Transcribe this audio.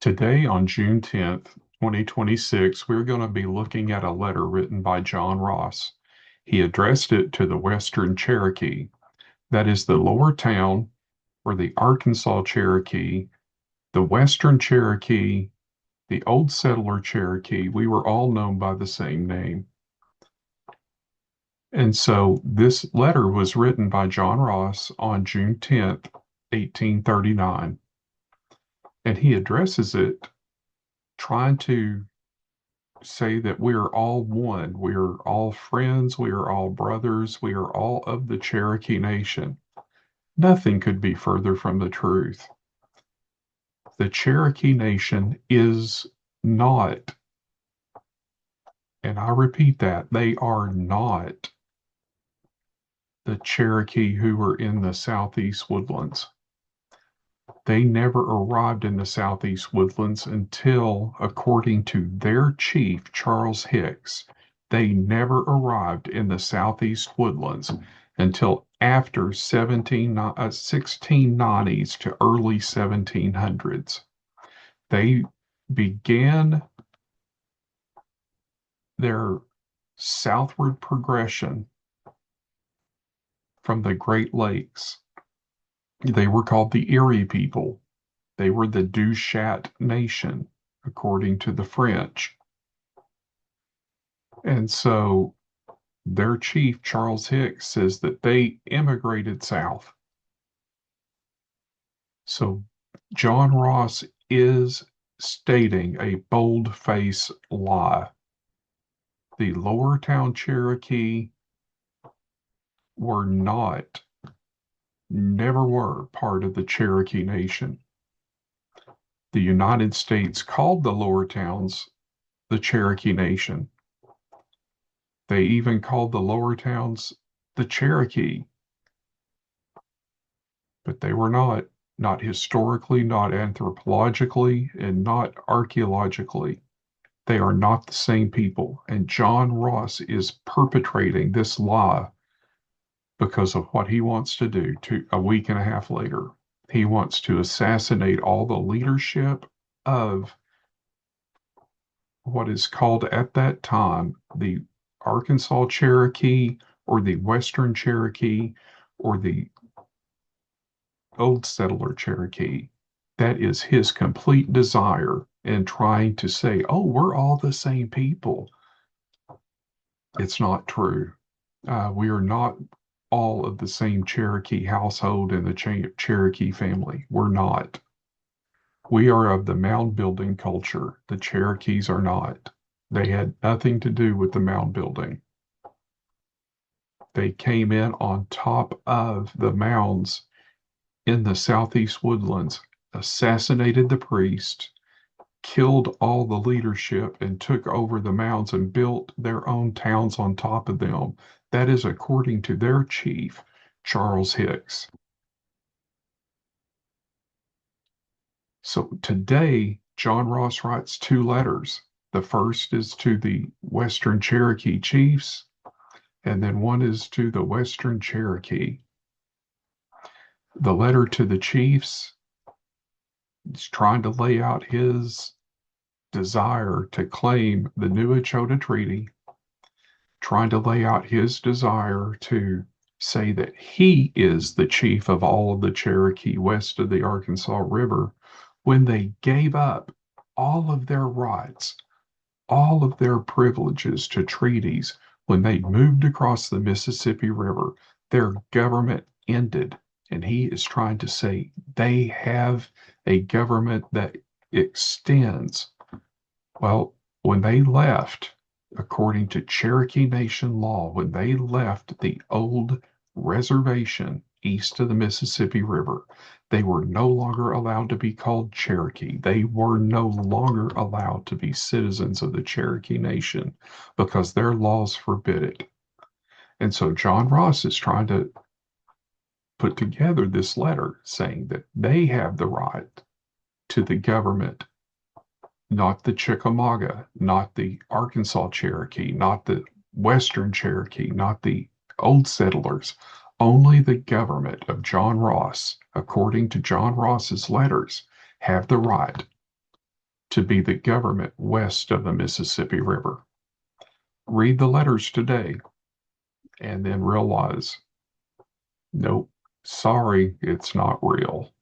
Today, on June 10th, 2026, we're going to be looking at a letter written by John Ross. He addressed it to the Western Cherokee, that is the lower town or the Arkansas Cherokee, the Western Cherokee, the Old Settler Cherokee. We were all known by the same name. And so this letter was written by John Ross on June 10th, 1839, and he addresses it trying to say that we are all one. We are all friends. We are all brothers. We are all of the Cherokee Nation. Nothing could be further from the truth. The Cherokee Nation is not, and I repeat that, they are not the Cherokee who were in the Southeast Woodlands. They never arrived in the Southeast Woodlands until, according to their chief, Charles Hicks, they never arrived in the Southeast Woodlands until after 1690s to early 1700s. They began their southward progression from the Great Lakes. They were called the Erie people. They were the Duchat nation, according to the French. And so their chief, Charles Hicks, says that they immigrated south. So John Ross is stating a bold-faced lie. The Lower Town Cherokee were not, never were part of the Cherokee Nation. The United States called the Lower Towns the Cherokee Nation. They even called the Lower Towns the Cherokee, but they were not historically, not anthropologically, and not archaeologically. They are not the same people. And John Ross is perpetrating this lie because of what he wants to do a week and a half later. He wants to assassinate all the leadership of what is called at that time the Arkansas Cherokee or the Western Cherokee or the Old Settler Cherokee. That is his complete desire in trying to say, oh, we're all the same people. It's not true. We are not all of the same Cherokee household in the Cherokee family. We're not. We are of the mound building culture. The Cherokees are not. They had nothing to do with the mound building. They came in on top of the mounds in the Southeast Woodlands, assassinated the priest, killed all the leadership, and took over the mounds and built their own towns on top of them. That is according to their chief, Charles Hicks. So today, John Ross writes two letters. The first is to the Western Cherokee chiefs, and then one is to the Western Cherokee. The letter to the chiefs is trying to lay out his desire to claim the New Echota Treaty, trying to lay out his desire to say that he is the chief of all of the Cherokee west of the Arkansas River when they gave up all of their rights, all of their privileges to treaties. When they moved across the Mississippi River, their government ended. And he is trying to say they have a government that extends. Well, when they left, according to Cherokee Nation law, when they left the old reservation east of the Mississippi River, they were no longer allowed to be called Cherokee. They were no longer allowed to be citizens of the Cherokee Nation because their laws forbid it. And so John Ross is trying to put together this letter saying that they have the right to the government, not the Chickamauga, not the Arkansas Cherokee, not the Western Cherokee, not the Old Settlers. Only the government of John Ross, according to John Ross's letters, have the right to be the government west of the Mississippi River. Read the letters today and then realize, nope, sorry, it's not real.